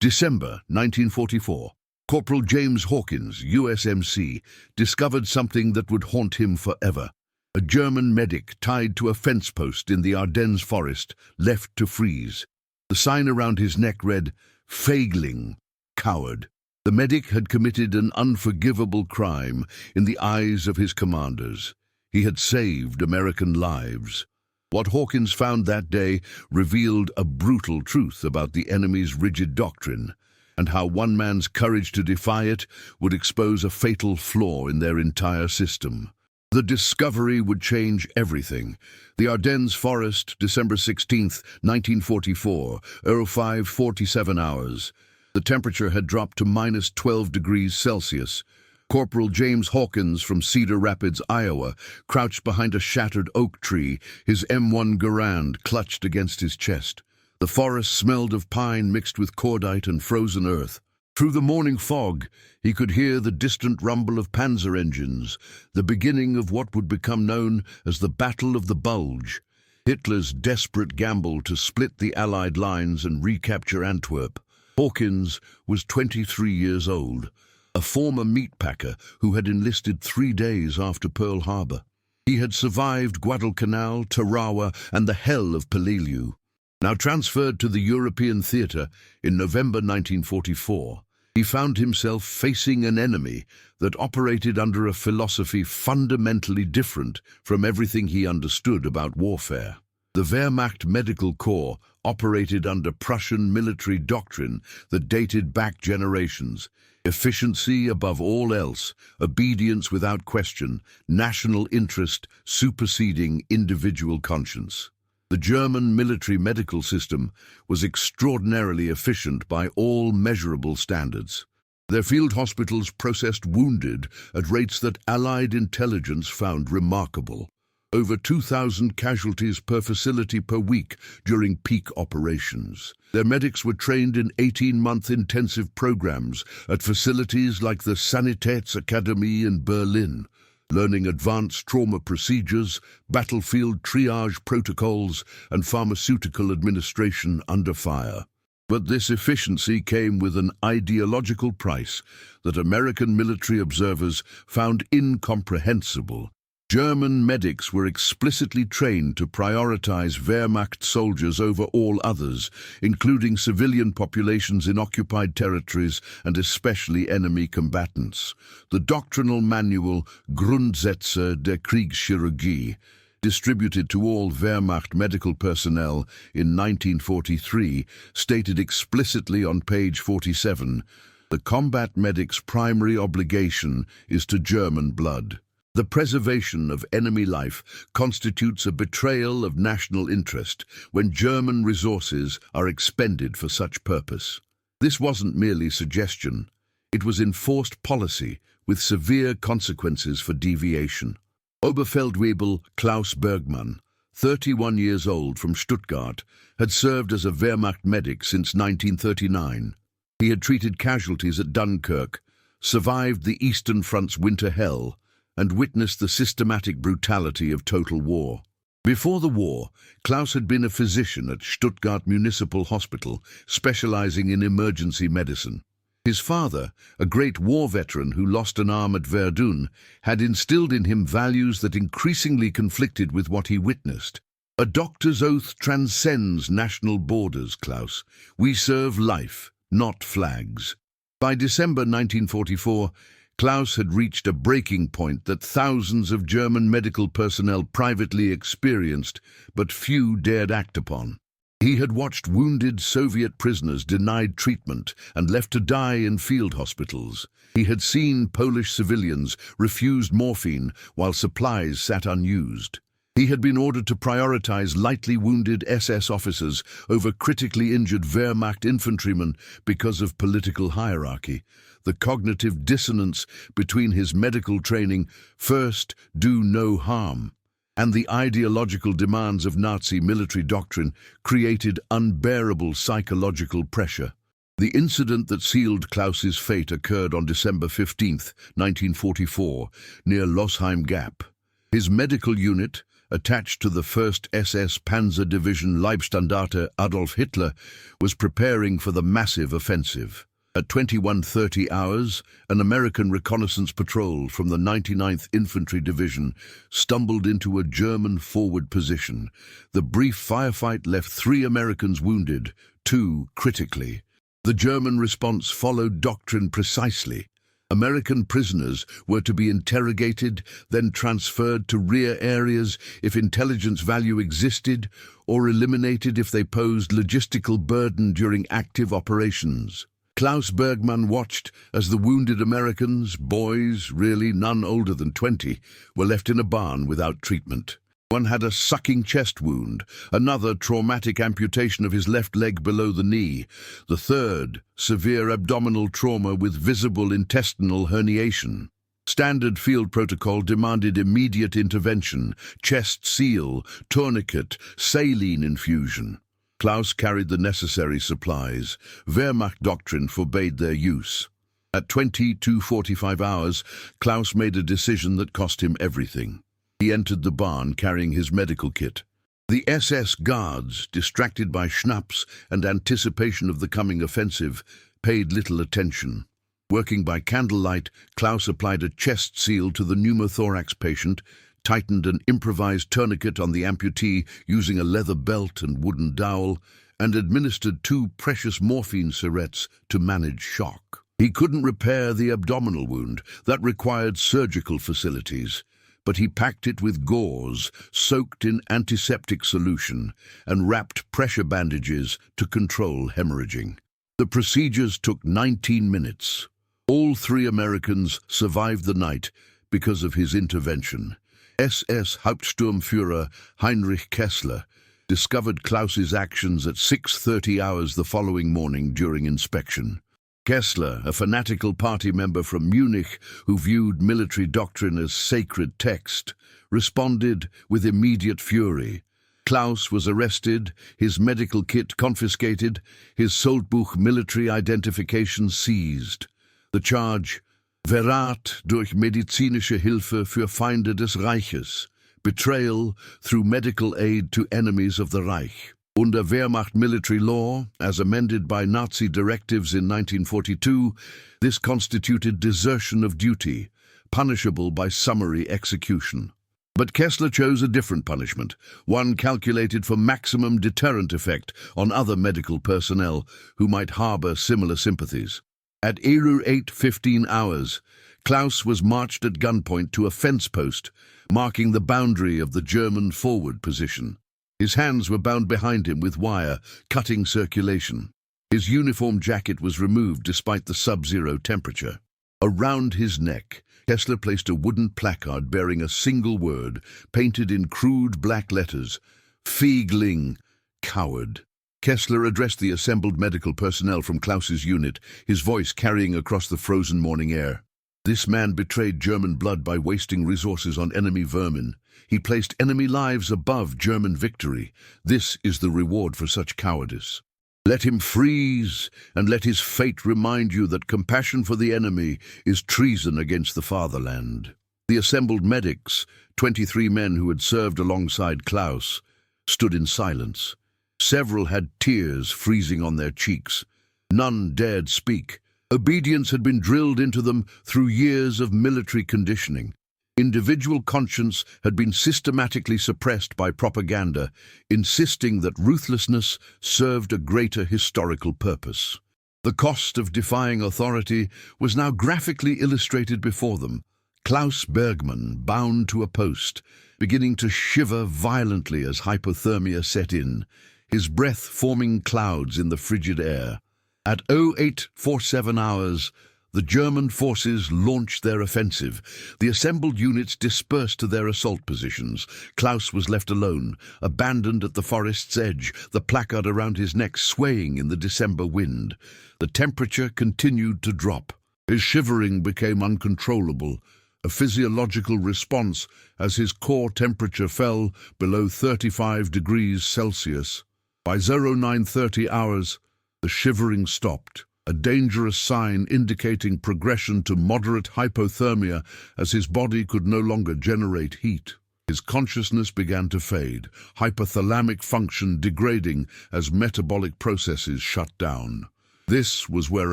December 1944. Corporal James Hawkins, USMC, discovered something that would haunt him forever. A German medic tied to a fence post in the Ardennes forest, left to freeze. The sign around his neck read, "Feigling, coward." The medic had committed an unforgivable crime in the eyes of his commanders. He had saved American lives. What Hawkins found that day revealed a brutal truth about the enemy's rigid doctrine, and how one man's courage to defy it would expose a fatal flaw in their entire system. The discovery would change everything. The Ardennes Forest, December 16th, 1944, 05:47 hours. The temperature had dropped to -12 degrees Celsius. Corporal James Hawkins from Cedar Rapids, Iowa, crouched behind a shattered oak tree, his M1 Garand clutched against his chest. The forest smelled of pine mixed with cordite and frozen earth. Through the morning fog, he could hear the distant rumble of panzer engines, the beginning of what would become known as the Battle of the Bulge, Hitler's desperate gamble to split the Allied lines and recapture Antwerp. Hawkins was 23 years old, a former meatpacker who had enlisted 3 days after Pearl Harbor. He had survived Guadalcanal, Tarawa, and the hell of Peleliu. Now transferred to the European theater in November 1944, he found himself facing an enemy that operated under a philosophy fundamentally different from everything he understood about warfare. The Wehrmacht Medical Corps operated under Prussian military doctrine that dated back generations. Efficiency above all else, obedience without question, national interest superseding individual conscience. The German military medical system was extraordinarily efficient by all measurable standards. Their field hospitals processed wounded at rates that Allied intelligence found remarkable. Over 2,000 casualties per facility per week during peak operations. Their medics were trained in 18-month intensive programs at facilities like the Sanitätsakademie in Berlin, learning advanced trauma procedures, battlefield triage protocols, and pharmaceutical administration under fire. But this efficiency came with an ideological price that American military observers found incomprehensible. German medics were explicitly trained to prioritize Wehrmacht soldiers over all others, including civilian populations in occupied territories and especially enemy combatants. The doctrinal manual Grundsätze der Kriegschirurgie, distributed to all Wehrmacht medical personnel in 1943, stated explicitly on page 47, "The combat medic's primary obligation is to German blood. The preservation of enemy life constitutes a betrayal of national interest when German resources are expended for such purpose." This wasn't merely suggestion. It was enforced policy with severe consequences for deviation. Oberfeldwebel Klaus Bergmann, 31 years old, from Stuttgart, had served as a Wehrmacht medic since 1939. He had treated casualties at Dunkirk, survived the Eastern Front's winter hell, and witnessed the systematic brutality of total war. Before the war, Klaus had been a physician at Stuttgart Municipal Hospital, specializing in emergency medicine. His father, a great war veteran who lost an arm at Verdun, had instilled in him values that increasingly conflicted with what he witnessed. "A doctor's oath transcends national borders, Klaus. We serve life, not flags." By December 1944, Klaus had reached a breaking point that thousands of German medical personnel privately experienced, but few dared act upon. He had watched wounded Soviet prisoners denied treatment and left to die in field hospitals. He had seen Polish civilians refused morphine while supplies sat unused. He had been ordered to prioritize lightly wounded SS officers over critically injured Wehrmacht infantrymen because of political hierarchy. The cognitive dissonance between his medical training, "first, do no harm," and the ideological demands of Nazi military doctrine created unbearable psychological pressure. The incident that sealed Klaus's fate occurred on December 15, 1944, near Losheim Gap. His medical unit, attached to the 1st SS Panzer Division Leibstandarte Adolf Hitler, was preparing for the massive offensive. At 21:30 hours, an American reconnaissance patrol from the 99th Infantry Division stumbled into a German forward position. The brief firefight left 3 Americans wounded, 2 critically. The German response followed doctrine precisely. American prisoners were to be interrogated, then transferred to rear areas if intelligence value existed, or eliminated if they posed logistical burden during active operations. Klaus Bergmann watched as the wounded Americans, boys, really none older than 20, were left in a barn without treatment. One had a sucking chest wound, another traumatic amputation of his left leg below the knee, the third severe abdominal trauma with visible intestinal herniation. Standard field protocol demanded immediate intervention, chest seal, tourniquet, saline infusion. Klaus carried the necessary supplies. Wehrmacht doctrine forbade their use. At 22:45 hours, Klaus made a decision that cost him everything. He entered the barn carrying his medical kit. The SS guards, distracted by schnapps and anticipation of the coming offensive, paid little attention. Working by candlelight, Klaus applied a chest seal to the pneumothorax patient, tightened an improvised tourniquet on the amputee using a leather belt and wooden dowel, and administered 2 precious morphine syrettes to manage shock. He couldn't repair the abdominal wound that required surgical facilities, but he packed it with gauze soaked in antiseptic solution and wrapped pressure bandages to control hemorrhaging. The procedures took 19 minutes. All 3 Americans survived the night because of his intervention. SS Hauptsturmführer Heinrich Kessler discovered Klaus's actions at 6:30 hours the following morning during inspection. Kessler, a fanatical party member from Munich who viewed military doctrine as sacred text, responded with immediate fury. Klaus was arrested, his medical kit confiscated, his Soldbuch military identification seized. The charge: Verrat durch medizinische Hilfe für Feinde des Reiches, betrayal through medical aid to enemies of the Reich. Under Wehrmacht military law, as amended by Nazi directives in 1942, this constituted desertion of duty, punishable by summary execution. But Kessler chose a different punishment, one calculated for maximum deterrent effect on other medical personnel who might harbor similar sympathies. At 8:15 hours, Klaus was marched at gunpoint to a fence post, marking the boundary of the German forward position. His hands were bound behind him with wire, cutting circulation. His uniform jacket was removed despite the sub-zero temperature. Around his neck, Kessler placed a wooden placard bearing a single word, painted in crude black letters: Feigling, coward. Kessler addressed the assembled medical personnel from Klaus's unit, his voice carrying across the frozen morning air. This man betrayed German blood by wasting resources on enemy vermin. He placed enemy lives above German victory. This is the reward for such cowardice. Let him freeze, and let his fate remind you that compassion for the enemy is treason against the fatherland. The assembled medics, 23 men who had served alongside Klaus, stood in silence. Several had tears freezing on their cheeks. None dared speak. Obedience had been drilled into them through years of military conditioning. Individual conscience had been systematically suppressed by propaganda, insisting that ruthlessness served a greater historical purpose. The cost of defying authority was now graphically illustrated before them. Klaus Bergmann, bound to a post, beginning to shiver violently as hypothermia set in, his breath forming clouds in the frigid air. At 08:47 hours, the German forces launched their offensive. The assembled units dispersed to their assault positions. Klaus was left alone, abandoned at the forest's edge, the placard around his neck swaying in the December wind. The temperature continued to drop. His shivering became uncontrollable, a physiological response as his core temperature fell below 35 degrees Celsius. By 09:30 hours, the shivering stopped, a dangerous sign indicating progression to moderate hypothermia as his body could no longer generate heat. His consciousness began to fade, hypothalamic function degrading as metabolic processes shut down. This was where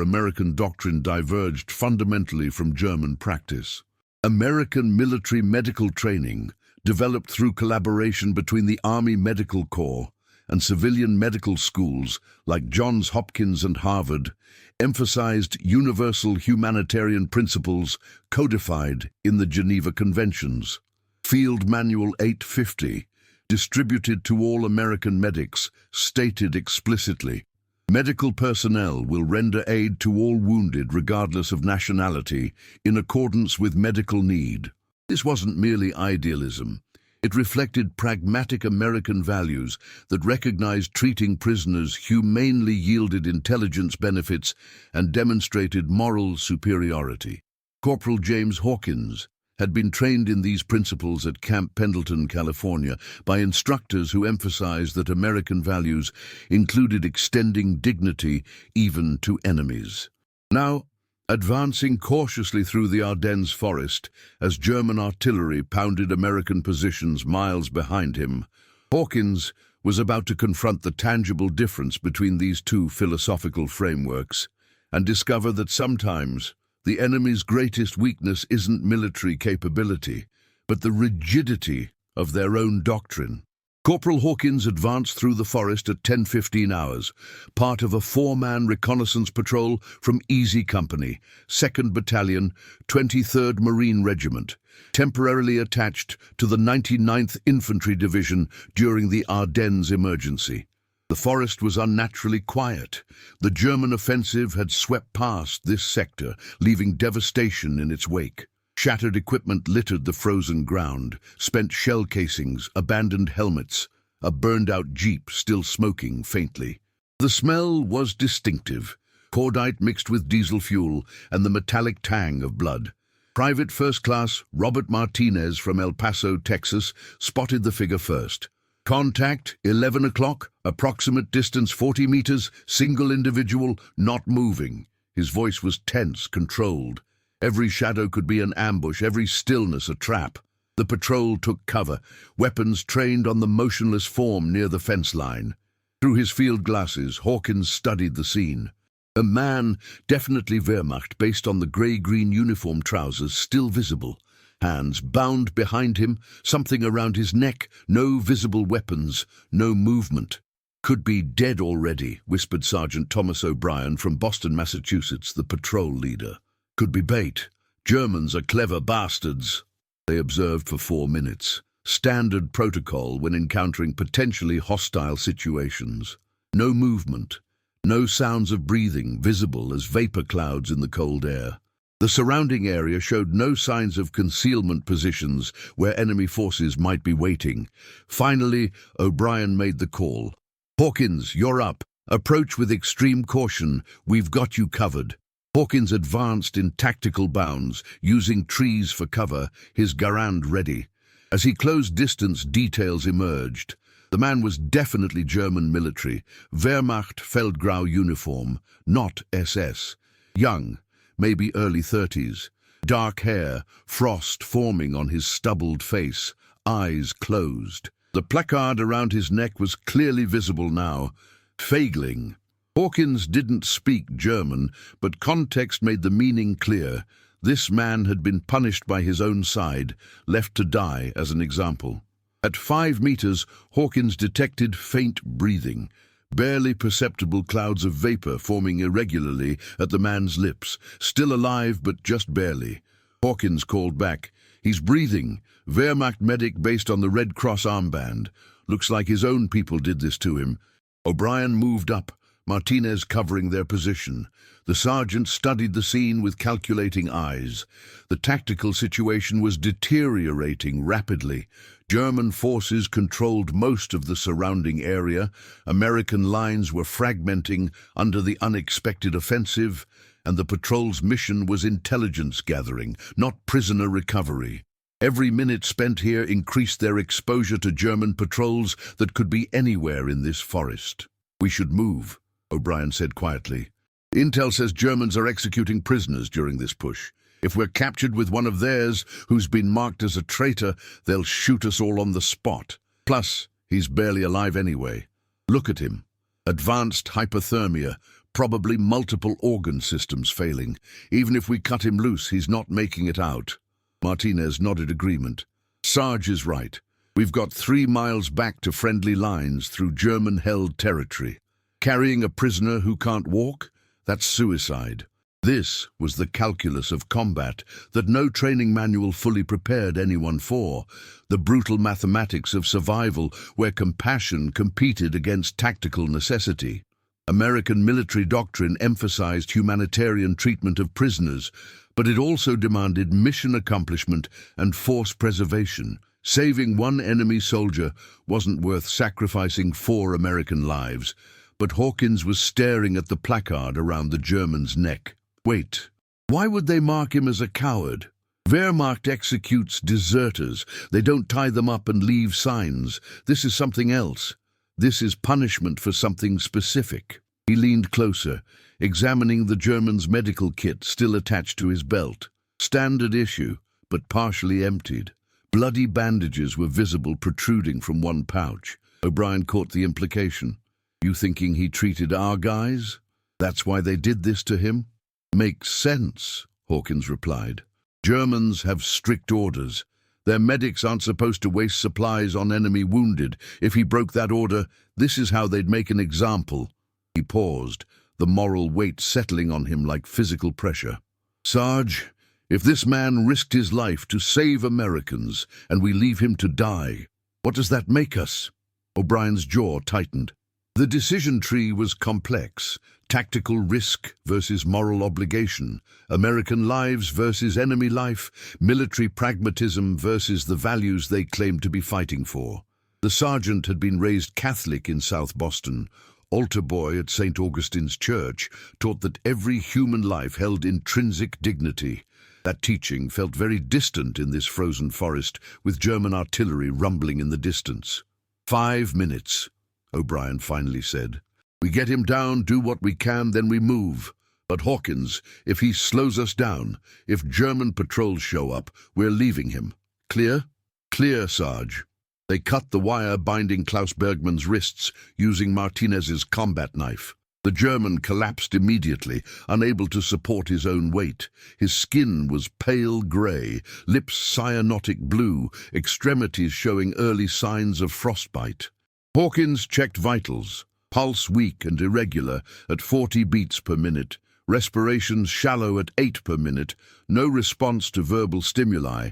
American doctrine diverged fundamentally from German practice. American military medical training, developed through collaboration between the Army Medical Corps and civilian medical schools like Johns Hopkins and Harvard, emphasized universal humanitarian principles codified in the Geneva Conventions. Field Manual 850, distributed to all American medics, stated explicitly, "Medical personnel will render aid to all wounded regardless of nationality in accordance with medical need." This wasn't merely idealism. It reflected pragmatic American values that recognized treating prisoners humanely yielded intelligence benefits and demonstrated moral superiority. Corporal James Hawkins had been trained in these principles at Camp Pendleton, California, by instructors who emphasized that American values included extending dignity even to enemies. Now, advancing cautiously through the Ardennes forest as German artillery pounded American positions miles behind him, Hawkins was about to confront the tangible difference between these two philosophical frameworks and discover that sometimes the enemy's greatest weakness isn't military capability, but the rigidity of their own doctrine. Corporal Hawkins advanced through the forest at 10:15 hours, part of a 4-man reconnaissance patrol from Easy Company, 2nd Battalion, 23rd Marine Regiment, temporarily attached to the 99th Infantry Division during the Ardennes emergency. The forest was unnaturally quiet. The German offensive had swept past this sector, leaving devastation in its wake. Shattered equipment littered the frozen ground, spent shell casings, abandoned helmets, a burned-out jeep still smoking faintly. The smell was distinctive, cordite mixed with diesel fuel and the metallic tang of blood. Private First Class Robert Martinez from El Paso, Texas, spotted the figure first. "Contact, 11 o'clock, approximate distance 40 meters, single individual, not moving." His voice was tense, controlled. Every shadow could be an ambush, every stillness a trap. The patrol took cover, weapons trained on the motionless form near the fence line. Through his field glasses, Hawkins studied the scene. A man, definitely Wehrmacht, based on the grey-green uniform trousers, still visible. Hands bound behind him, something around his neck, no visible weapons, no movement. "Could be dead already," whispered Sergeant Thomas O'Brien from Boston, Massachusetts, the patrol leader. "Could be bait. Germans are clever bastards." They observed for 4 minutes. Standard protocol when encountering potentially hostile situations. No movement, no sounds of breathing visible as vapor clouds in the cold air. The surrounding area showed no signs of concealment positions where enemy forces might be waiting. Finally, O'Brien made the call. "Hawkins, you're up. Approach with extreme caution. We've got you covered." Hawkins advanced in tactical bounds, using trees for cover, his Garand ready. As he closed distance, details emerged. The man was definitely German military, Wehrmacht Feldgrau uniform, not SS. Young, maybe early 30s. Dark hair, frost forming on his stubbled face, eyes closed. The placard around his neck was clearly visible now. Feigling. Hawkins didn't speak German, but context made the meaning clear. This man had been punished by his own side, left to die as an example. At 5 meters, Hawkins detected faint breathing. Barely perceptible clouds of vapor forming irregularly at the man's lips, still alive but just barely. Hawkins called back. "He's breathing. Wehrmacht medic based on the Red Cross armband. Looks like his own people did this to him." O'Brien moved up, Martinez covering their position. The sergeant studied the scene with calculating eyes. The tactical situation was deteriorating rapidly. German forces controlled most of the surrounding area. American lines were fragmenting under the unexpected offensive, and the patrol's mission was intelligence gathering, not prisoner recovery. Every minute spent here increased their exposure to German patrols that could be anywhere in this forest. "We should move," O'Brien said quietly. "Intel says Germans are executing prisoners during this push. If we're captured with one of theirs who's been marked as a traitor, they'll shoot us all on the spot. Plus, he's barely alive anyway. Look at him. Advanced hypothermia, probably multiple organ systems failing. Even if we cut him loose, he's not making it out. Martinez nodded agreement. Sarge is right. We've got 3 miles back to friendly lines through German-held territory. Carrying a prisoner who can't walk? That's suicide. This was the calculus of combat that no training manual fully prepared anyone for, the brutal mathematics of survival where compassion competed against tactical necessity. American military doctrine emphasized humanitarian treatment of prisoners, but it also demanded mission accomplishment and force preservation. Saving one enemy soldier wasn't worth sacrificing 4 American lives, but Hawkins was staring at the placard around the German's neck. Wait, why would they mark him as a coward? Wehrmacht executes deserters. They don't tie them up and leave signs. This is something else. This is punishment for something specific. He leaned closer, examining the German's medical kit still attached to his belt. Standard issue, but partially emptied. Bloody bandages were visible protruding from one pouch. O'Brien caught the implication. You thinking he treated our guys? That's why they did this to him? Makes sense, Hawkins replied. Germans have strict orders. Their medics aren't supposed to waste supplies on enemy wounded. If he broke that order, this is how they'd make an example. He paused, the moral weight settling on him like physical pressure. Sarge, if this man risked his life to save Americans and we leave him to die, what does that make us? O'Brien's jaw tightened. The decision tree was complex. Tactical risk versus moral obligation, American lives versus enemy life, military pragmatism versus the values they claimed to be fighting for. The sergeant had been raised Catholic in South Boston. Altar boy at St. Augustine's Church taught that every human life held intrinsic dignity. That teaching felt very distant in this frozen forest, with German artillery rumbling in the distance. 5 minutes, O'Brien finally said. We get him down, do what we can, then we move. But Hawkins, if he slows us down, if German patrols show up, we're leaving him. Clear? Clear, Sarge. They cut the wire binding Klaus Bergmann's wrists using Martinez's combat knife. The German collapsed immediately, unable to support his own weight. His skin was pale grey, lips cyanotic blue, extremities showing early signs of frostbite. Hawkins checked vitals. Pulse weak and irregular at 40 beats per minute, respirations shallow at 8 per minute, no response to verbal stimuli,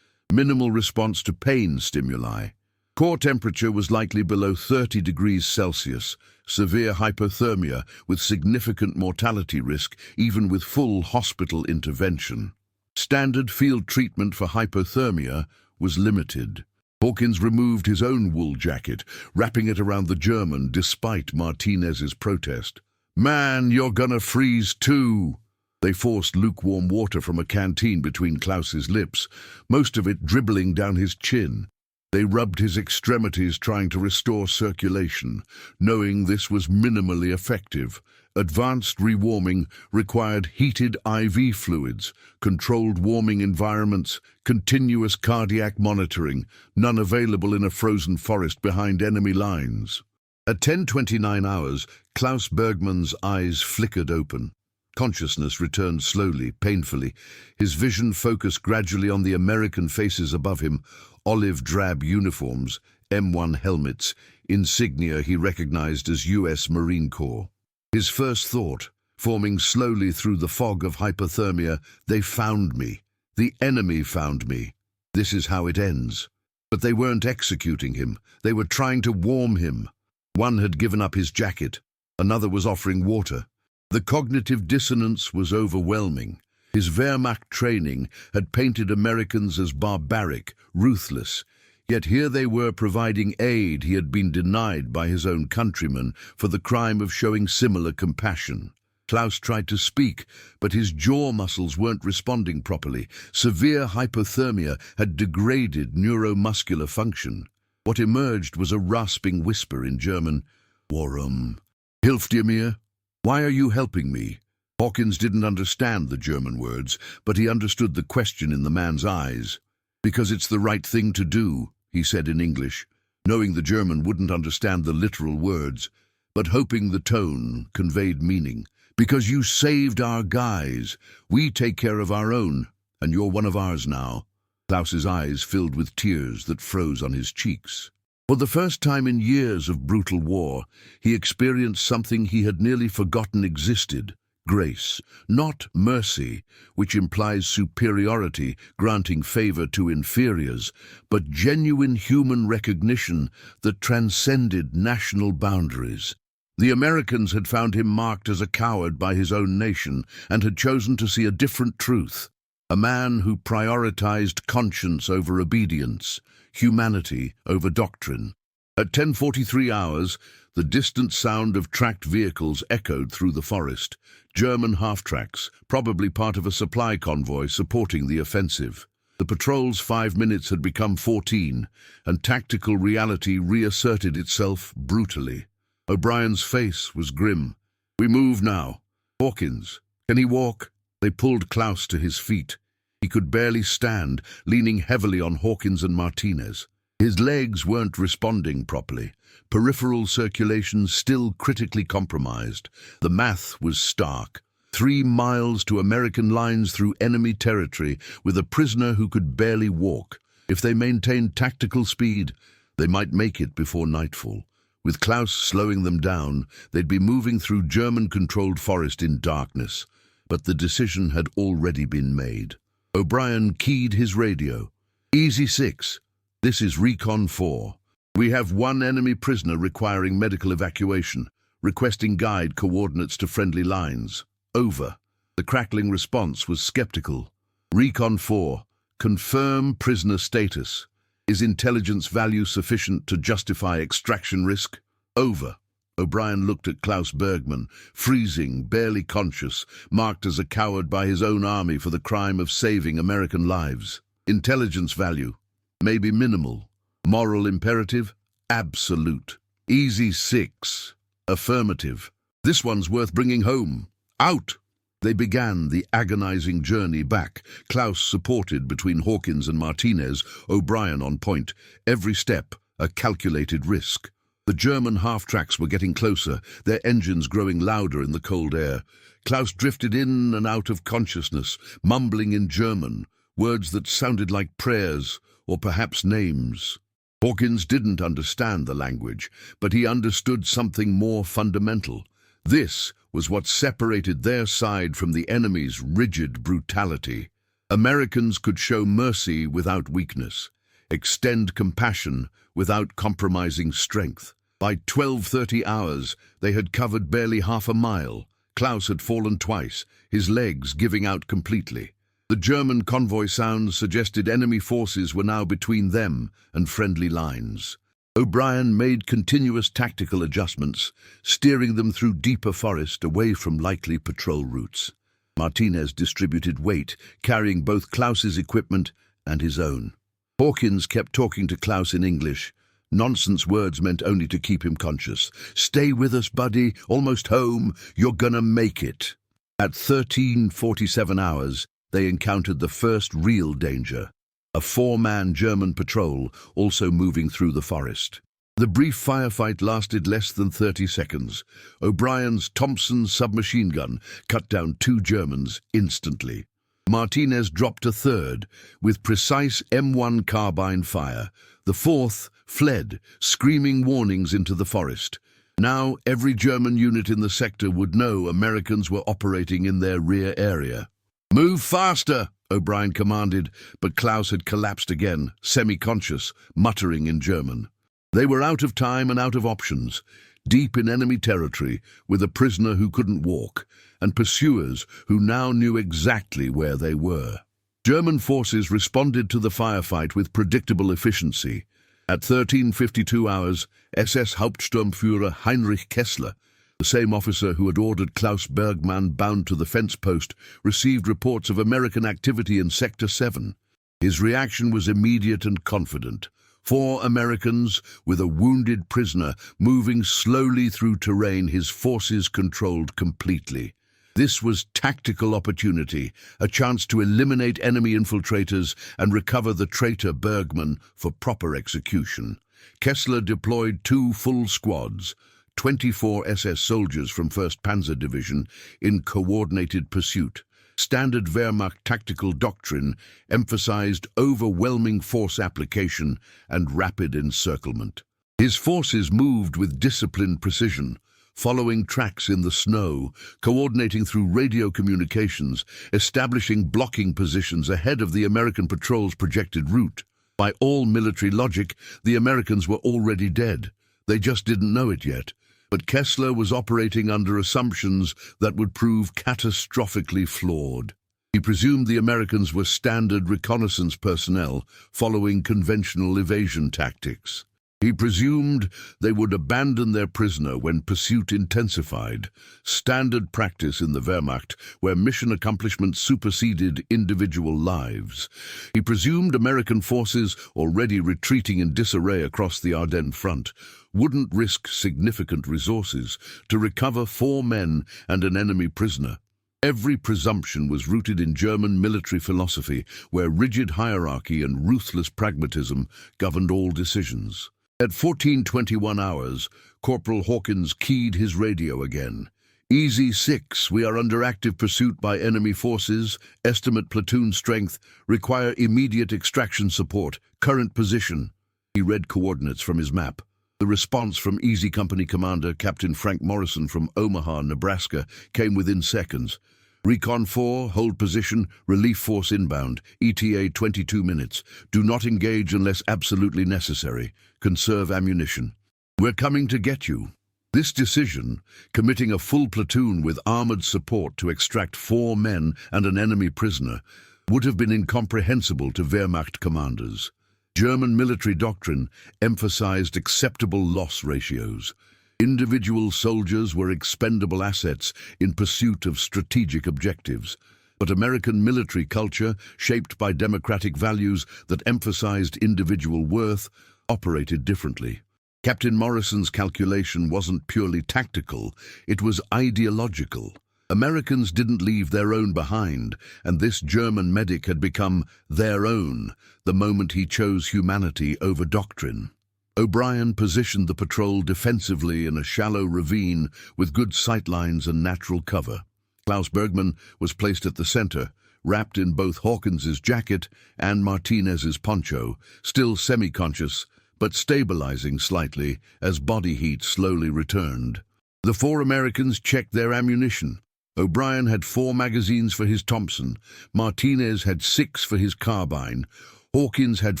minimal response to pain stimuli. Core temperature was likely below 30 degrees Celsius, severe hypothermia with significant mortality risk even with full hospital intervention. Standard field treatment for hypothermia was limited. Hawkins removed his own wool jacket, wrapping it around the German despite Martinez's protest. Man, you're gonna freeze too. They forced lukewarm water from a canteen between Klaus's lips, most of it dribbling down his chin. They rubbed his extremities trying to restore circulation, knowing this was minimally effective. Advanced rewarming required heated IV fluids, controlled warming environments, continuous cardiac monitoring, none available in a frozen forest behind enemy lines. At 10:29 hours, Klaus Bergmann's eyes flickered open. Consciousness returned slowly, painfully, his vision focused gradually on the American faces above him, olive-drab uniforms, M1 helmets, insignia he recognized as U.S. Marine Corps. His first thought, forming slowly through the fog of hypothermia, they found me. The enemy found me. This is how it ends. But they weren't executing him. They were trying to warm him. One had given up his jacket. Another was offering water. The cognitive dissonance was overwhelming. His Wehrmacht training had painted Americans as barbaric, ruthless, yet here they were providing aid he had been denied by his own countrymen for the crime of showing similar compassion. Klaus tried to speak, but his jaw muscles weren't responding properly. Severe hypothermia had degraded neuromuscular function. What emerged was a rasping whisper in German. Warum? Hilft ihr mir? Why are you helping me? Hawkins didn't understand the German words, but he understood the question in the man's eyes. "Because it's the right thing to do," he said in English, knowing the German wouldn't understand the literal words, but hoping the tone conveyed meaning. "Because you saved our guys. We take care of our own, and you're one of ours now." Klaus's eyes filled with tears that froze on his cheeks. For the first time in years of brutal war, he experienced something he had nearly forgotten existed: grace, not mercy, which implies superiority, granting favor to inferiors, but genuine human recognition that transcended national boundaries. The Americans had found him marked as a coward by his own nation and had chosen to see a different truth, a man who prioritized conscience over obedience, humanity over doctrine. At 10:43 hours, the distant sound of tracked vehicles echoed through the forest, German half-tracks, probably part of a supply convoy supporting the offensive. The patrol's 5 minutes had become 14, and tactical reality reasserted itself brutally. O'Brien's face was grim. "We move now. Hawkins, can he walk?" They pulled Klaus to his feet. He could barely stand, leaning heavily on Hawkins and Martinez. His legs weren't responding properly. Peripheral circulation still critically compromised. The math was stark. 3 miles to American lines through enemy territory with a prisoner who could barely walk. If they maintained tactical speed, they might make it before nightfall. With Klaus slowing them down, they'd be moving through German-controlled forest in darkness. But the decision had already been made. O'Brien keyed his radio. "Easy 6. This is Recon 4. We have 1 enemy prisoner requiring medical evacuation, requesting guide coordinates to friendly lines. Over." The crackling response was skeptical. "Recon 4. Confirm prisoner status. Is intelligence value sufficient to justify extraction risk? Over." O'Brien looked at Klaus Bergman, freezing, barely conscious, marked as a coward by his own army for the crime of saving American lives. Intelligence value? Maybe minimal. Moral imperative? Absolute. Easy 6. Affirmative. "This one's worth bringing home. Out!" They began the agonizing journey back, Klaus supported between Hawkins and Martinez, O'Brien on point, every step a calculated risk. The German half-tracks were getting closer, their engines growing louder in the cold air. Klaus drifted in and out of consciousness, mumbling in German, words that sounded like prayers or perhaps names. Hawkins didn't understand the language, but he understood something more fundamental. This was what separated their side from the enemy's rigid brutality. Americans could show mercy without weakness, extend compassion without compromising strength. By 12:30 hours, they had covered barely half a mile. Klaus had fallen twice, his legs giving out completely. The German convoy sounds suggested enemy forces were now between them and friendly lines. O'Brien made continuous tactical adjustments, steering them through deeper forest away from likely patrol routes. Martinez distributed weight, carrying both Klaus's equipment and his own. Hawkins kept talking to Klaus in English. Nonsense words meant only to keep him conscious. "Stay with us, buddy. Almost home. You're gonna make it." At 13:47 hours, they encountered the first real danger. A 4-man German patrol also moving through the forest. The brief firefight lasted less than 30 seconds. O'Brien's Thompson submachine gun cut down 2 Germans instantly. Martinez dropped a 3rd with precise M1 carbine fire. The 4th fled, screaming warnings into the forest. Now every German unit in the sector would know Americans were operating in their rear area. "Move faster," O'Brien commanded, but Klaus had collapsed again, semi-conscious, muttering in German. They were out of time and out of options, deep in enemy territory, with a prisoner who couldn't walk, and pursuers who now knew exactly where they were. German forces responded to the firefight with predictable efficiency. At 13:52 hours, SS Hauptsturmführer Heinrich Kessler, the same officer who had ordered Klaus Bergman bound to the fence post, received reports of American activity in Sector 7. His reaction was immediate and confident. 4 Americans, with a wounded prisoner, moving slowly through terrain his forces controlled completely. This was tactical opportunity, a chance to eliminate enemy infiltrators and recover the traitor Bergmann for proper execution. Kessler deployed 2 full squads, 24 SS soldiers from 1st Panzer Division, in coordinated pursuit. Standard Wehrmacht tactical doctrine emphasized overwhelming force application and rapid encirclement. His forces moved with disciplined precision, following tracks in the snow, coordinating through radio communications, establishing blocking positions ahead of the American patrol's projected route. By all military logic, the Americans were already dead. They just didn't know it yet. But Kessler was operating under assumptions that would prove catastrophically flawed. He presumed the Americans were standard reconnaissance personnel following conventional evasion tactics. He presumed they would abandon their prisoner when pursuit intensified, standard practice in the Wehrmacht, where mission accomplishment superseded individual lives. He presumed American forces, already retreating in disarray across the Ardennes front, wouldn't risk significant resources to recover 4 men and an enemy prisoner. Every presumption was rooted in German military philosophy, where rigid hierarchy and ruthless pragmatism governed all decisions. At 14:21 hours, Corporal Hawkins keyed his radio again. "Easy 6, we are under active pursuit by enemy forces. Estimate platoon strength. Require immediate extraction support. Current position." He read coordinates from his map. The response from Easy Company Commander Captain Frank Morrison from Omaha, Nebraska, came within seconds. "Recon 4, hold position, relief force inbound, ETA 22 minutes. Do not engage unless absolutely necessary. Conserve ammunition. We're coming to get you." This decision, committing a full platoon with armored support to extract 4 men and an enemy prisoner, would have been incomprehensible to Wehrmacht commanders. German military doctrine emphasized acceptable loss ratios. Individual soldiers were expendable assets in pursuit of strategic objectives. But American military culture, shaped by democratic values that emphasized individual worth, operated differently. Captain Morrison's calculation wasn't purely tactical, it was ideological. Americans didn't leave their own behind, and this German medic had become their own the moment he chose humanity over doctrine. O'Brien positioned the patrol defensively in a shallow ravine with good sightlines and natural cover. Klaus Bergmann was placed at the center, wrapped in both Hawkins's jacket and Martinez's poncho, still semi-conscious, but stabilizing slightly as body heat slowly returned. The 4 Americans checked their ammunition. O'Brien had 4 magazines for his Thompson, Martinez had 6 for his carbine, Hawkins had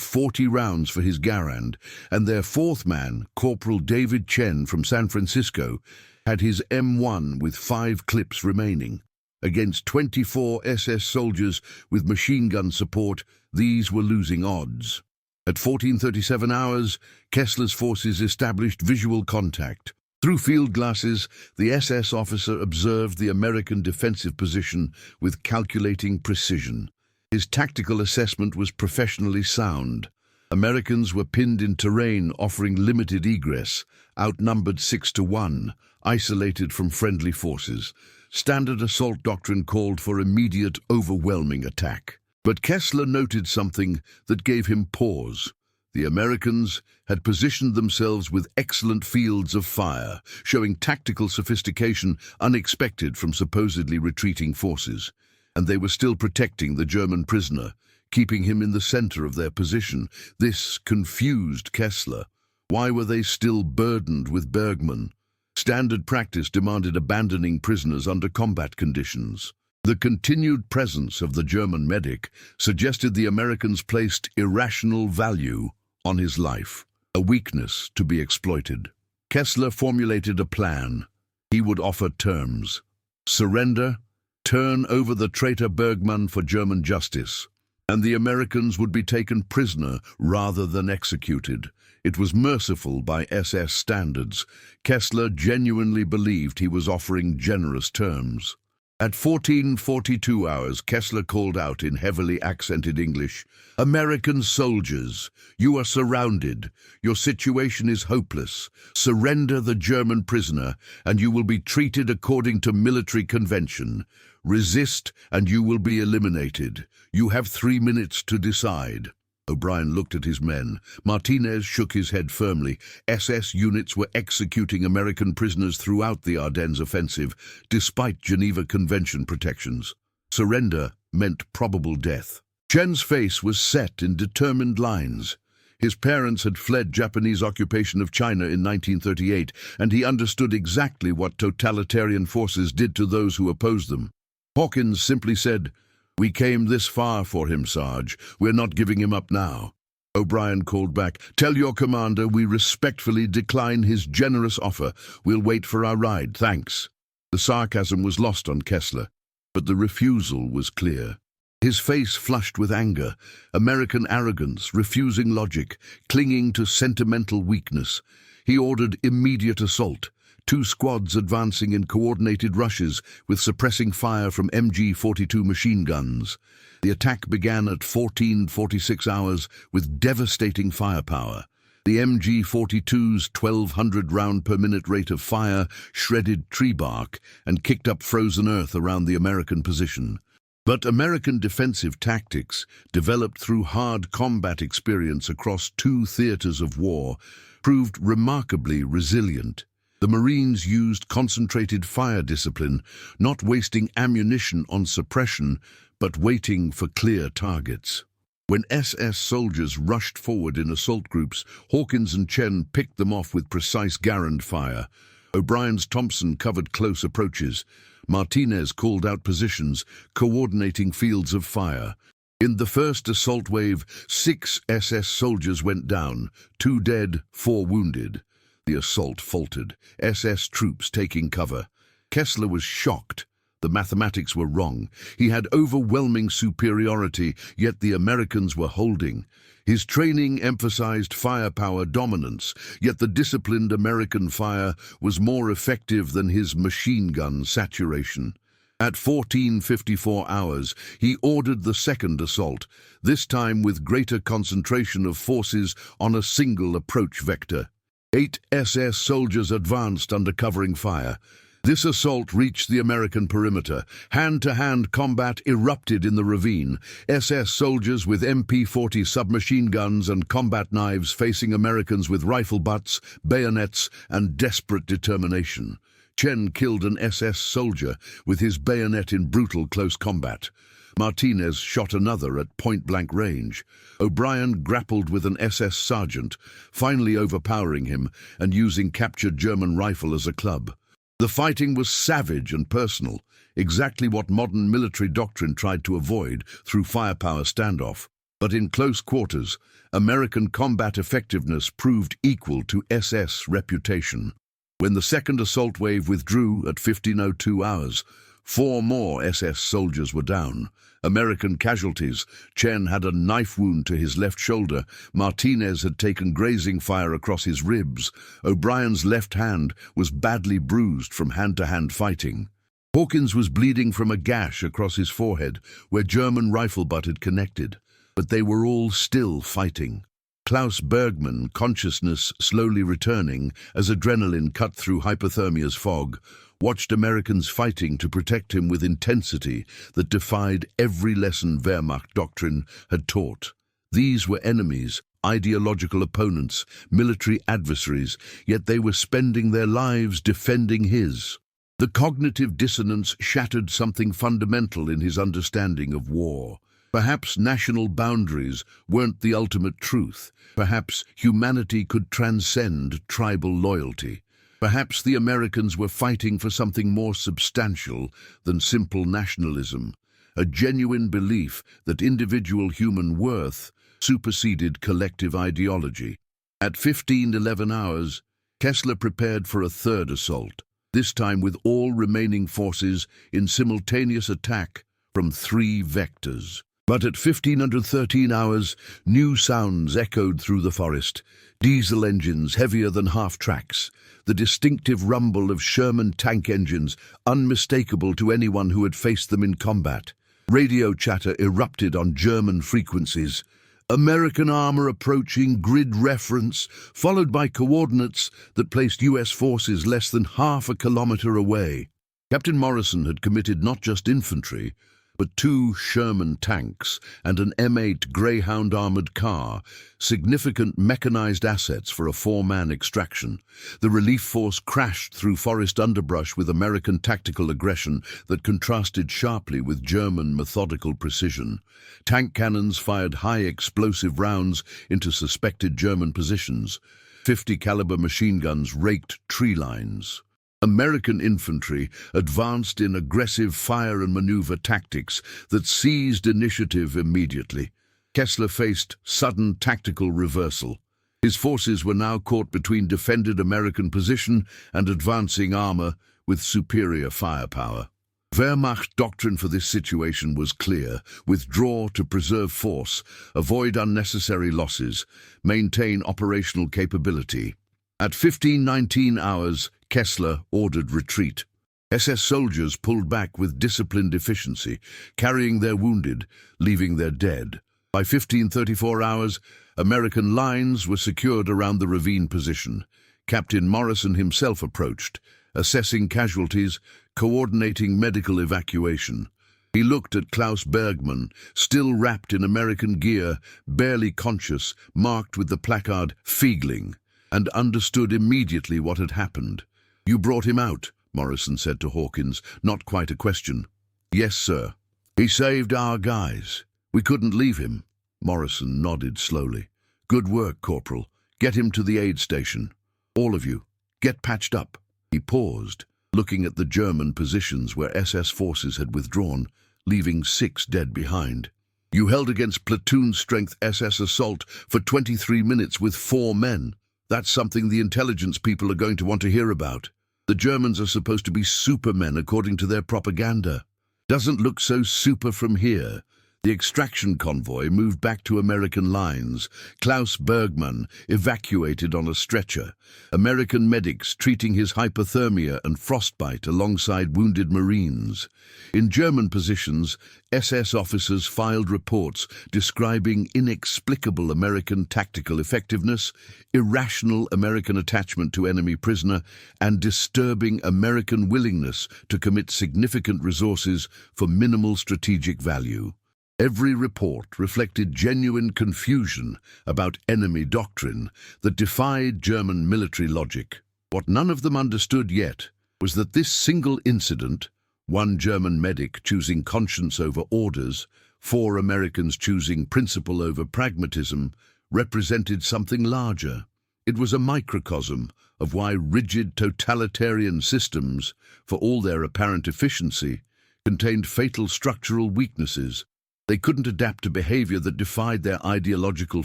40 rounds for his Garand, and their 4th man, Corporal David Chen from San Francisco, had his M1 with 5 clips remaining. Against 24 SS soldiers with machine gun support, these were losing odds. At 14:37 hours, Kessler's forces established visual contact. Through field glasses, the SS officer observed the American defensive position with calculating precision. His tactical assessment was professionally sound. Americans were pinned in terrain offering limited egress, outnumbered 6-1, isolated from friendly forces. Standard assault doctrine called for immediate, overwhelming attack. But Kessler noted something that gave him pause. The Americans had positioned themselves with excellent fields of fire, showing tactical sophistication unexpected from supposedly retreating forces. And they were still protecting the German prisoner, keeping him in the center of their position. This confused Kessler. Why were they still burdened with Bergmann? Standard practice demanded abandoning prisoners under combat conditions. The continued presence of the German medic suggested the Americans placed irrational value on his life, a weakness to be exploited. Kessler formulated a plan. He would offer terms: surrender, turn over the traitor Bergmann for German justice, and the Americans would be taken prisoner rather than executed. It was merciful by SS standards. Kessler genuinely believed he was offering generous terms. At 14:42 hours, Kessler called out in heavily accented English, "American soldiers, you are surrounded. Your situation is hopeless. Surrender the German prisoner, and you will be treated according to military convention. Resist, and you will be eliminated. You have 3 minutes to decide." O'Brien looked at his men. Martinez shook his head firmly. SS units were executing American prisoners throughout the Ardennes offensive, despite Geneva Convention protections. Surrender meant probable death. Chen's face was set in determined lines. His parents had fled Japanese occupation of China in 1938, and he understood exactly what totalitarian forces did to those who opposed them. Hawkins simply said, "We came this far for him, Sarge. We're not giving him up now." O'Brien called back, "Tell your commander we respectfully decline his generous offer. We'll wait for our ride, thanks." The sarcasm was lost on Kessler, but the refusal was clear. His face flushed with anger, American arrogance, refusing logic, clinging to sentimental weakness. He ordered immediate assault. 2 squads advancing in coordinated rushes with suppressing fire from MG-42 machine guns. The attack began at 14:46 hours with devastating firepower. The MG-42's 1,200 round per minute rate of fire shredded tree bark and kicked up frozen earth around the American position. But American defensive tactics, developed through hard combat experience across 2 theaters of war, proved remarkably resilient. The Marines used concentrated fire discipline, not wasting ammunition on suppression, but waiting for clear targets. When SS soldiers rushed forward in assault groups, Hawkins and Chen picked them off with precise Garand fire. O'Brien's Thompson covered close approaches. Martinez called out positions, coordinating fields of fire. In the first assault wave, 6 SS soldiers went down, 2 dead, 4 wounded. The assault faltered, SS troops taking cover. Kessler was shocked. The mathematics were wrong. He had overwhelming superiority, yet the Americans were holding. His training emphasized firepower dominance, yet the disciplined American fire was more effective than his machine gun saturation. At 14:54 hours, he ordered the second assault, this time with greater concentration of forces on a single approach vector. 8 SS soldiers advanced under covering fire. This assault reached the American perimeter. Hand-to-hand combat erupted in the ravine. SS soldiers with MP-40 submachine guns and combat knives facing Americans with rifle butts, bayonets, and desperate determination. Chen killed an SS soldier with his bayonet in brutal close combat. Martinez shot another at point-blank range. O'Brien grappled with an SS sergeant, finally overpowering him and using captured German rifle as a club. The fighting was savage and personal, exactly what modern military doctrine tried to avoid through firepower standoff. But in close quarters, American combat effectiveness proved equal to SS reputation. When the second assault wave withdrew at 15:02 hours, 4 more SS soldiers were down. American casualties. Chen had a knife wound to his left shoulder. Martinez had taken grazing fire across his ribs. O'Brien's left hand was badly bruised from hand-to-hand fighting. Hawkins was bleeding from a gash across his forehead where German rifle butt had connected. But they were all still fighting. Klaus Bergmann, consciousness slowly returning as adrenaline cut through hypothermia's fog, watched Americans fighting to protect him with intensity that defied every lesson Wehrmacht doctrine had taught. These were enemies, ideological opponents, military adversaries, yet they were spending their lives defending his. The cognitive dissonance shattered something fundamental in his understanding of war. Perhaps national boundaries weren't the ultimate truth. Perhaps humanity could transcend tribal loyalty. Perhaps the Americans were fighting for something more substantial than simple nationalism, a genuine belief that individual human worth superseded collective ideology. At 15:11 hours, Kessler prepared for a third assault, this time with all remaining forces in simultaneous attack from 3 vectors. But at 15:13 hours, new sounds echoed through the forest. Diesel engines heavier than half-tracks, the distinctive rumble of Sherman tank engines unmistakable to anyone who had faced them in combat. Radio chatter erupted on German frequencies. American armor approaching, grid reference, followed by coordinates that placed US forces less than half a kilometer away. Captain Morrison had committed not just infantry, but 2 Sherman tanks and an M8 Greyhound armored car, significant mechanized assets for a 4-man extraction. The relief force crashed through forest underbrush with American tactical aggression that contrasted sharply with German methodical precision. Tank cannons fired high explosive rounds into suspected German positions. 50 caliber machine guns raked tree lines. American infantry advanced in aggressive fire and maneuver tactics that seized initiative immediately. Kessler faced sudden tactical reversal. His forces were now caught between defended American position and advancing armor with superior firepower. Wehrmacht doctrine for this situation was clear: withdraw to preserve force, avoid unnecessary losses, maintain operational capability. At 15:19 hours, Kessler ordered retreat. SS soldiers pulled back with disciplined efficiency, carrying their wounded, leaving their dead. By 15:34 hours, American lines were secured around the ravine position. Captain Morrison himself approached, assessing casualties, coordinating medical evacuation. He looked at Klaus Bergmann, still wrapped in American gear, barely conscious, marked with the placard "Feigling," and understood immediately what had happened. "You brought him out," Morrison said to Hawkins, not quite a question. "Yes, sir. He saved our guys. We couldn't leave him." Morrison nodded slowly. "Good work, Corporal. Get him to the aid station. All of you, get patched up." He paused, looking at the German positions where SS forces had withdrawn, leaving 6 dead behind. "You held against platoon-strength SS assault for 23 minutes with 4 men. That's something the intelligence people are going to want to hear about. The Germans are supposed to be supermen according to their propaganda. Doesn't look so super from here." The extraction convoy moved back to American lines. Klaus Bergmann evacuated on a stretcher. American medics treating his hypothermia and frostbite alongside wounded Marines. In German positions, SS officers filed reports describing inexplicable American tactical effectiveness, irrational American attachment to enemy prisoner, and disturbing American willingness to commit significant resources for minimal strategic value. Every report reflected genuine confusion about enemy doctrine that defied German military logic. What none of them understood yet was that this single incident, 1 German medic choosing conscience over orders, 4 Americans choosing principle over pragmatism, represented something larger. It was a microcosm of why rigid totalitarian systems, for all their apparent efficiency, contained fatal structural weaknesses. They couldn't adapt to behavior that defied their ideological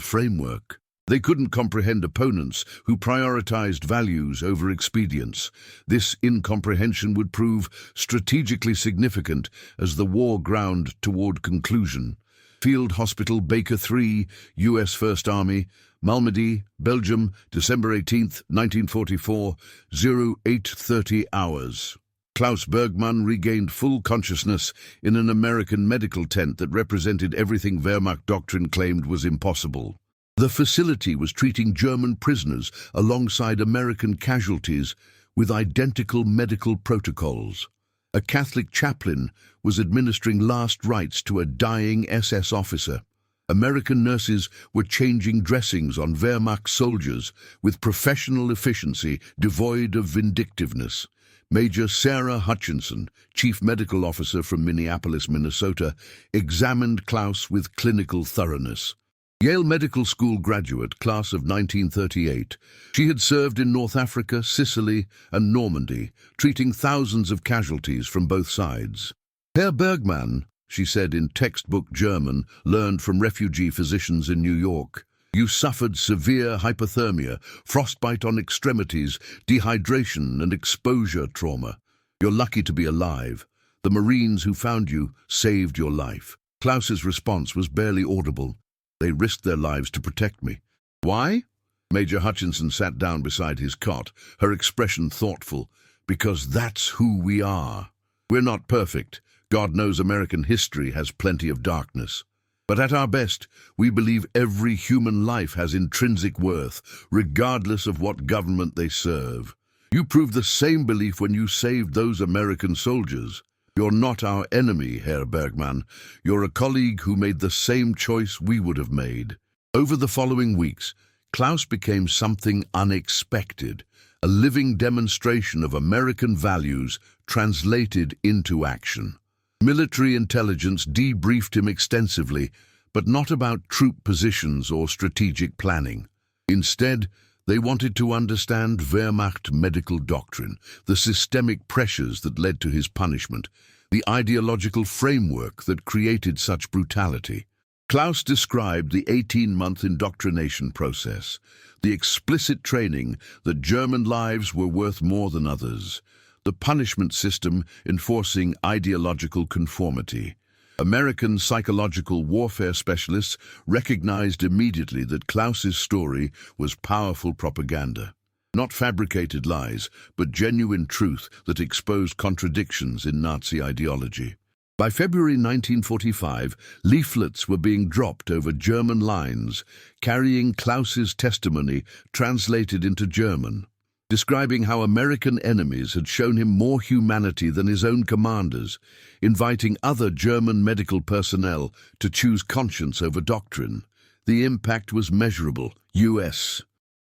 framework. They couldn't comprehend opponents who prioritized values over expedience. This incomprehension would prove strategically significant as the war ground toward conclusion. Field Hospital Baker 3, U.S. First Army, Malmedy, Belgium, December 18, 1944, 08:30 hours. Klaus Bergmann regained full consciousness in an American medical tent that represented everything Wehrmacht doctrine claimed was impossible. The facility was treating German prisoners alongside American casualties with identical medical protocols. A Catholic chaplain was administering last rites to a dying SS officer. American nurses were changing dressings on Wehrmacht soldiers with professional efficiency devoid of vindictiveness. Major Sarah Hutchinson, chief medical officer from Minneapolis, Minnesota, examined Klaus with clinical thoroughness. Yale Medical School graduate, class of 1938, she had served in North Africa, Sicily, and Normandy, treating thousands of casualties from both sides. "Herr Bergmann," she said in textbook German, learned from refugee physicians in New York, "you suffered severe hypothermia, frostbite on extremities, dehydration and exposure trauma. You're lucky to be alive. The Marines who found you saved your life." Klaus's response was barely audible. "They risked their lives to protect me." "Why?" Major Hutchinson sat down beside his cot, her expression thoughtful. Because that's who we are. We're not perfect. God knows American history has plenty of darkness. But at our best, we believe every human life has intrinsic worth, regardless of what government they serve. You proved the same belief when you saved those American soldiers. You're not our enemy, Herr Bergmann. You're a colleague who made the same choice we would have made. Over the following weeks, Klaus became something unexpected, a living demonstration of American values translated into action. Military intelligence debriefed him extensively, but not about troop positions or strategic planning. Instead, they wanted to understand Wehrmacht medical doctrine, the systemic pressures that led to his punishment, the ideological framework that created such brutality. Klaus described the 18-month indoctrination process, the explicit training that German lives were worth more than others, the punishment system enforcing ideological conformity. American psychological warfare specialists recognized immediately that Klaus's story was powerful propaganda. Not fabricated lies, but genuine truth that exposed contradictions in Nazi ideology. By February 1945, leaflets were being dropped over German lines, carrying Klaus's testimony translated into German, describing how American enemies had shown him more humanity than his own commanders, inviting other German medical personnel to choose conscience over doctrine. The impact was measurable. U.S.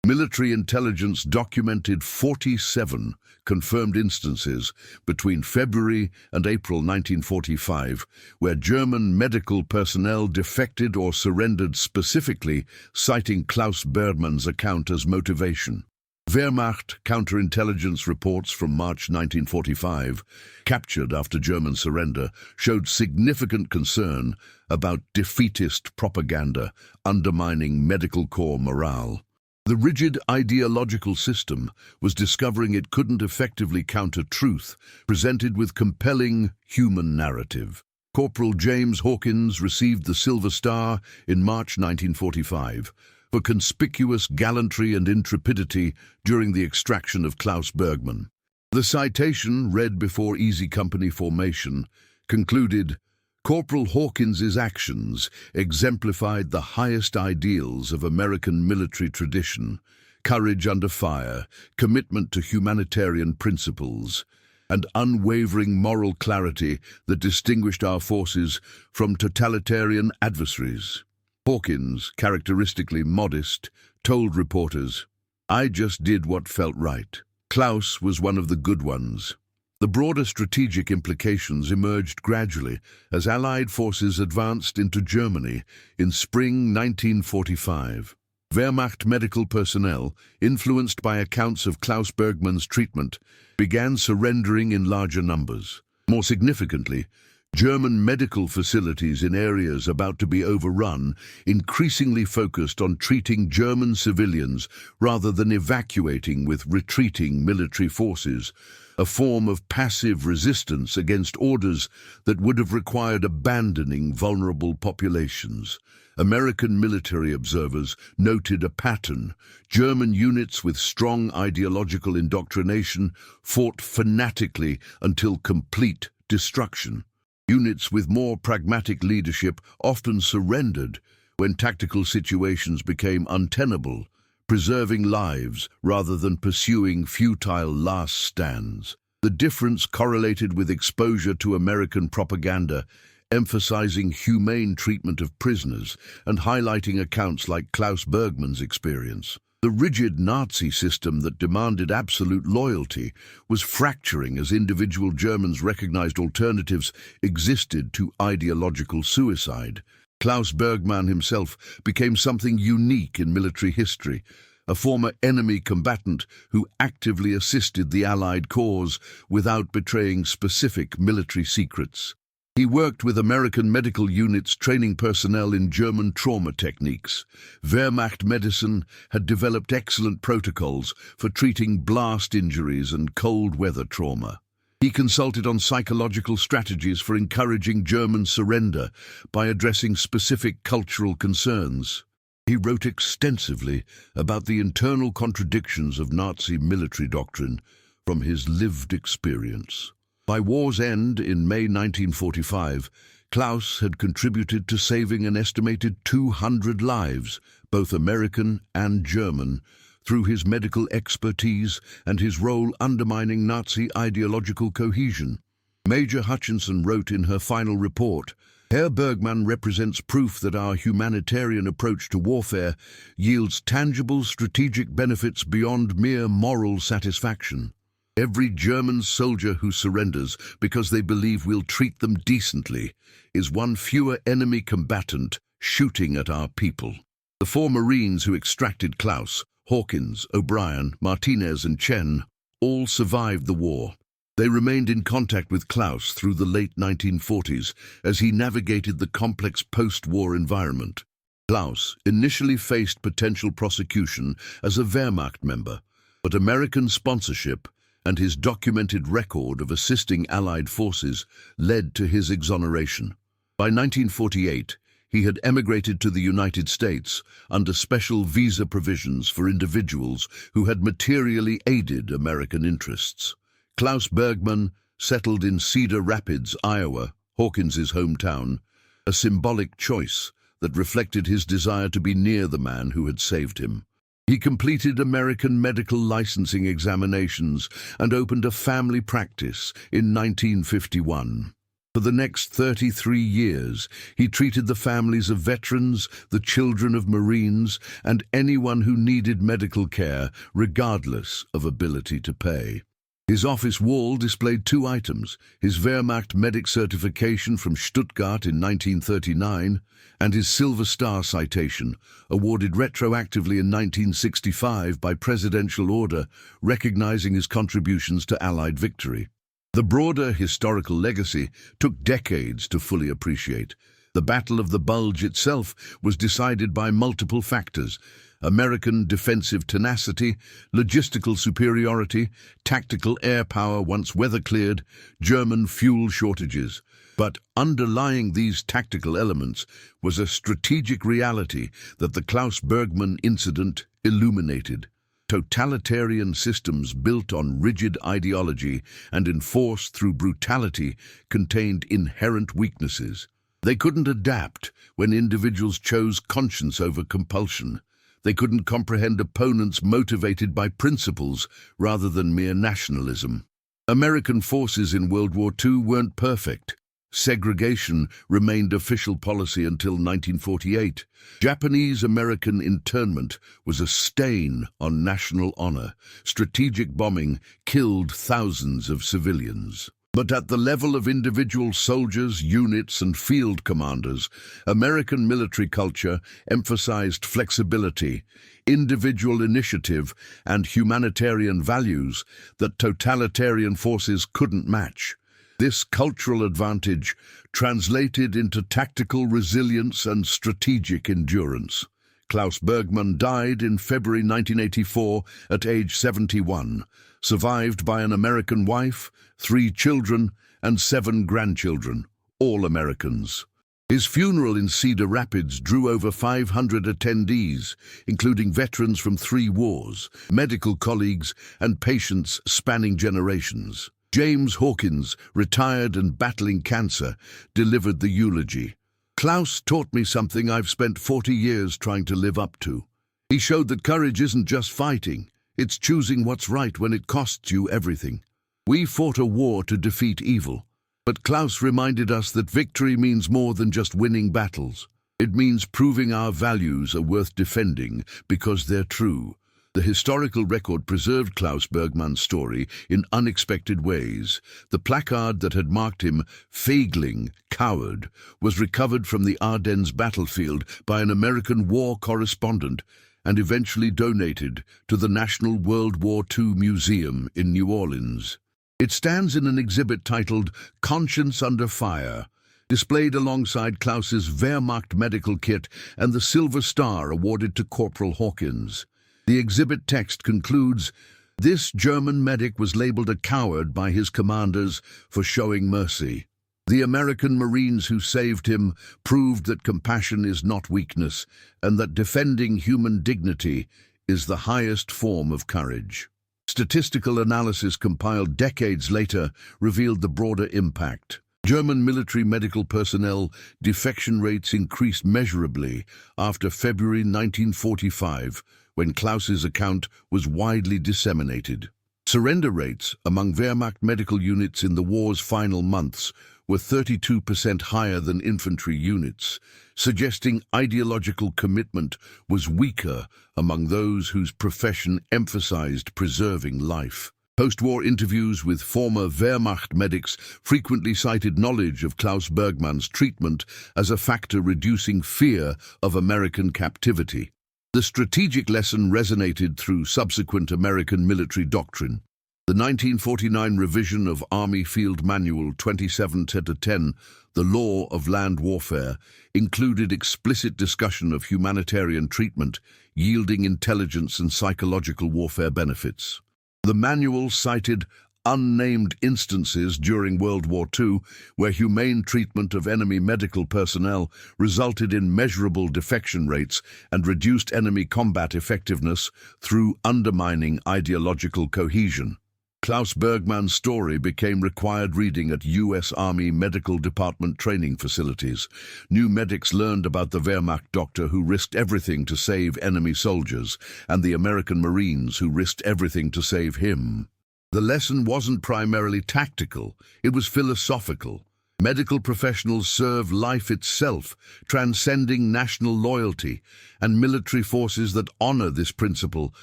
military intelligence documented 47 confirmed instances between February and April 1945 where German medical personnel defected or surrendered, specifically citing Klaus Bergmann's account as motivation. Wehrmacht counterintelligence reports from March 1945, captured after German surrender, showed significant concern about defeatist propaganda undermining medical corps morale. The rigid ideological system was discovering it couldn't effectively counter truth, presented with compelling human narrative. Corporal James Hawkins received the Silver Star in March 1945 for conspicuous gallantry and intrepidity during the extraction of Klaus Bergmann. The citation, read before Easy Company formation, concluded, Corporal Hawkins's actions exemplified the highest ideals of American military tradition, courage under fire, commitment to humanitarian principles, and unwavering moral clarity that distinguished our forces from totalitarian adversaries. Hawkins, characteristically modest, told reporters, I just did what felt right. Klaus was one of the good ones. The broader strategic implications emerged gradually as Allied forces advanced into Germany in spring 1945. Wehrmacht medical personnel, influenced by accounts of Klaus Bergmann's treatment, began surrendering in larger numbers. More significantly, German medical facilities in areas about to be overrun increasingly focused on treating German civilians rather than evacuating with retreating military forces, a form of passive resistance against orders that would have required abandoning vulnerable populations. American military observers noted a pattern. German units with strong ideological indoctrination fought fanatically until complete destruction. Units with more pragmatic leadership often surrendered when tactical situations became untenable, preserving lives rather than pursuing futile last stands. The difference correlated with exposure to American propaganda, emphasizing humane treatment of prisoners and highlighting accounts like Klaus Bergmann's experience. The rigid Nazi system that demanded absolute loyalty was fracturing as individual Germans recognized alternatives existed to ideological suicide. Klaus Bergmann himself became something unique in military history, a former enemy combatant who actively assisted the Allied cause without betraying specific military secrets. He worked with American medical units training personnel in German trauma techniques. Wehrmacht medicine had developed excellent protocols for treating blast injuries and cold weather trauma. He consulted on psychological strategies for encouraging German surrender by addressing specific cultural concerns. He wrote extensively about the internal contradictions of Nazi military doctrine from his lived experience. By war's end in May 1945, Klaus had contributed to saving an estimated 200 lives, both American and German, through his medical expertise and his role undermining Nazi ideological cohesion. Major Hutchinson wrote in her final report, "Herr Bergmann represents proof that our humanitarian approach to warfare yields tangible strategic benefits beyond mere moral satisfaction. Every German soldier who surrenders because they believe we'll treat them decently is one fewer enemy combatant shooting at our people." The 4 Marines who extracted Klaus, Hawkins, O'Brien, Martinez and Chen, all survived the war. They remained in contact with Klaus through the late 1940s as he navigated the complex post-war environment. Klaus initially faced potential prosecution as a Wehrmacht member, but American sponsorship and his documented record of assisting Allied forces led to his exoneration. By 1948, he had emigrated to the United States under special visa provisions for individuals who had materially aided American interests. Klaus Bergmann settled in Cedar Rapids, Iowa, Hawkins's hometown, a symbolic choice that reflected his desire to be near the man who had saved him. He completed American medical licensing examinations and opened a family practice in 1951. For the next 33 years, he treated the families of veterans, the children of Marines, and anyone who needed medical care, regardless of ability to pay. His office wall displayed 2 items, his Wehrmacht medic certification from Stuttgart in 1939 and his Silver Star citation, awarded retroactively in 1965 by presidential order, recognizing his contributions to Allied victory. The broader historical legacy took decades to fully appreciate. The Battle of the Bulge itself was decided by multiple factors: American defensive tenacity, logistical superiority, tactical air power once weather cleared, German fuel shortages. But underlying these tactical elements was a strategic reality that the Klaus Bergmann incident illuminated. Totalitarian systems built on rigid ideology and enforced through brutality contained inherent weaknesses. They couldn't adapt when individuals chose conscience over compulsion. They couldn't comprehend opponents motivated by principles rather than mere nationalism. American forces in World War II weren't perfect. Segregation remained official policy until 1948. Japanese-American internment was a stain on national honor. Strategic bombing killed thousands of civilians. But at the level of individual soldiers, units, and field commanders, American military culture emphasized flexibility, individual initiative, and humanitarian values that totalitarian forces couldn't match. This cultural advantage translated into tactical resilience and strategic endurance. Klaus Bergmann died in February 1984 at age 71, survived by an American wife, 3 children, and 7 grandchildren, all Americans. His funeral in Cedar Rapids drew over 500 attendees, including veterans from 3 wars, medical colleagues, and patients spanning generations. James Hawkins, retired and battling cancer, delivered the eulogy. "Klaus taught me something I've spent 40 years trying to live up to. He showed that courage isn't just fighting, it's choosing what's right when it costs you everything. We fought a war to defeat evil, but Klaus reminded us that victory means more than just winning battles. It means proving our values are worth defending because they're true." The historical record preserved Klaus Bergmann's story in unexpected ways. The placard that had marked him Feigling, coward, was recovered from the Ardennes battlefield by an American war correspondent and eventually donated to the National World War II Museum in New Orleans. It stands in an exhibit titled "Conscience Under Fire," displayed alongside Klaus's Wehrmacht medical kit and the Silver Star awarded to Corporal Hawkins. The exhibit text concludes, "This German medic was labeled a coward by his commanders for showing mercy." The American Marines who saved him proved that compassion is not weakness and that defending human dignity is the highest form of courage. Statistical analysis compiled decades later revealed the broader impact. German military medical personnel defection rates increased measurably after February 1945, when Klaus's account was widely disseminated. Surrender rates among Wehrmacht medical units in the war's final months were 32% higher than infantry units, suggesting ideological commitment was weaker among those whose profession emphasized preserving life. Post-war interviews with former Wehrmacht medics frequently cited knowledge of Klaus Bergmann's treatment as a factor reducing fear of American captivity. The strategic lesson resonated through subsequent American military doctrine. The 1949 revision of Army Field Manual 27-10, The Law of Land Warfare, included explicit discussion of humanitarian treatment, yielding intelligence and psychological warfare benefits. The manual cited unnamed instances during World War II where humane treatment of enemy medical personnel resulted in measurable defection rates and reduced enemy combat effectiveness through undermining ideological cohesion. Klaus Bergmann's story became required reading at U.S. Army Medical Department training facilities. New medics learned about the Wehrmacht doctor who risked everything to save enemy soldiers, and the American Marines who risked everything to save him. The lesson wasn't primarily tactical, it was philosophical. Medical professionals serve life itself, transcending national loyalty, and military forces that honor this principle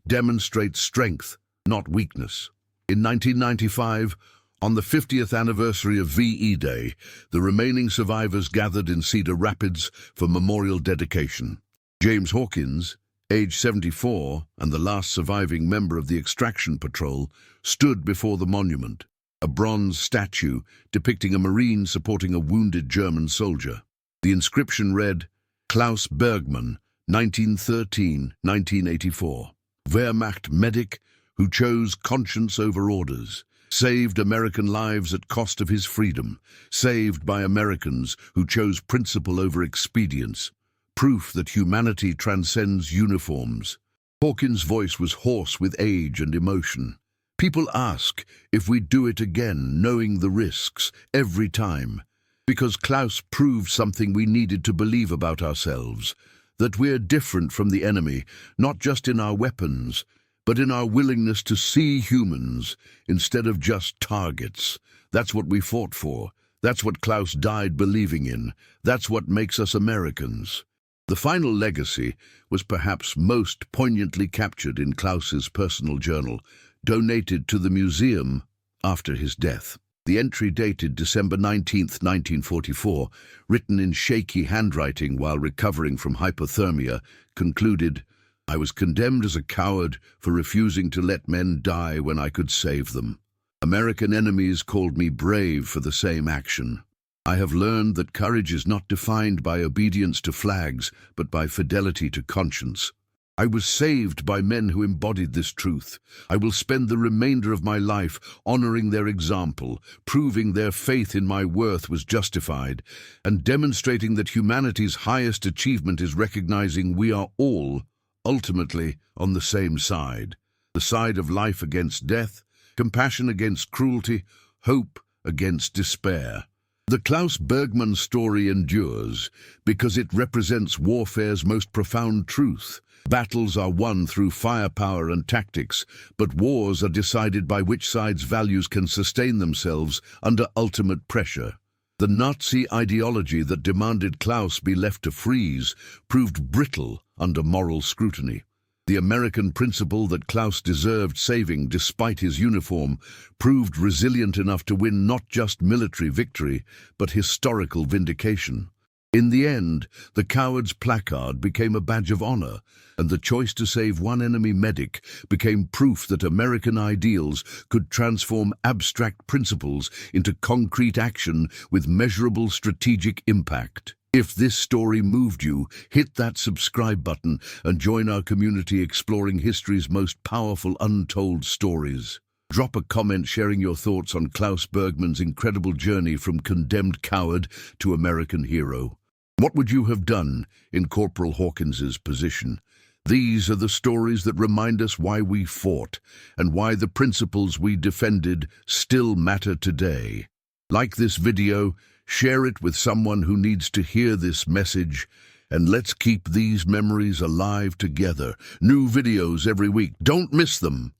demonstrate strength, not weakness. In 1995, on the 50th anniversary of VE Day, the remaining survivors gathered in Cedar Rapids for memorial dedication. James Hawkins, age 74 and the last surviving member of the extraction patrol, stood before the monument, a bronze statue depicting a Marine supporting a wounded German soldier. The inscription read, Klaus Bergmann, 1913-1984, Wehrmacht medic who chose conscience over orders, saved American lives at cost of his freedom, saved by Americans who chose principle over expedience, proof that humanity transcends uniforms. Hawkins' voice was hoarse with age and emotion. People ask if we'd do it again, knowing the risks, every time, because Klaus proved something we needed to believe about ourselves, that we're different from the enemy, not just in our weapons, but in our willingness to see humans instead of just targets. That's what we fought for. That's what Klaus died believing in. That's what makes us Americans. The final legacy was perhaps most poignantly captured in Klaus's personal journal, donated to the museum after his death. The entry, dated December 19, 1944, written in shaky handwriting while recovering from hypothermia, concluded, I was condemned as a coward for refusing to let men die when I could save them. American enemies called me brave for the same action. I have learned that courage is not defined by obedience to flags, but by fidelity to conscience. I was saved by men who embodied this truth. I will spend the remainder of my life honoring their example, proving their faith in my worth was justified, and demonstrating that humanity's highest achievement is recognizing we are all ultimately on the same side, the side of life against death, compassion against cruelty, hope against despair. The Klaus Bergmann story endures because it represents warfare's most profound truth. Battles are won through firepower and tactics, but wars are decided by which side's values can sustain themselves under ultimate pressure. The Nazi ideology that demanded Klaus be left to freeze proved brittle under moral scrutiny. The American principle that Klaus deserved saving despite his uniform proved resilient enough to win not just military victory, but historical vindication. In the end, the coward's placard became a badge of honor, and the choice to save one enemy medic became proof that American ideals could transform abstract principles into concrete action with measurable strategic impact. If this story moved you, hit that subscribe button and join our community exploring history's most powerful untold stories. Drop a comment sharing your thoughts on Klaus Bergman's incredible journey from condemned coward to American hero. What would you have done in Corporal Hawkins's position? These are the stories that remind us why we fought and why the principles we defended still matter today. Like this video, share it with someone who needs to hear this message, and let's keep these memories alive together. New videos every week. Don't miss them.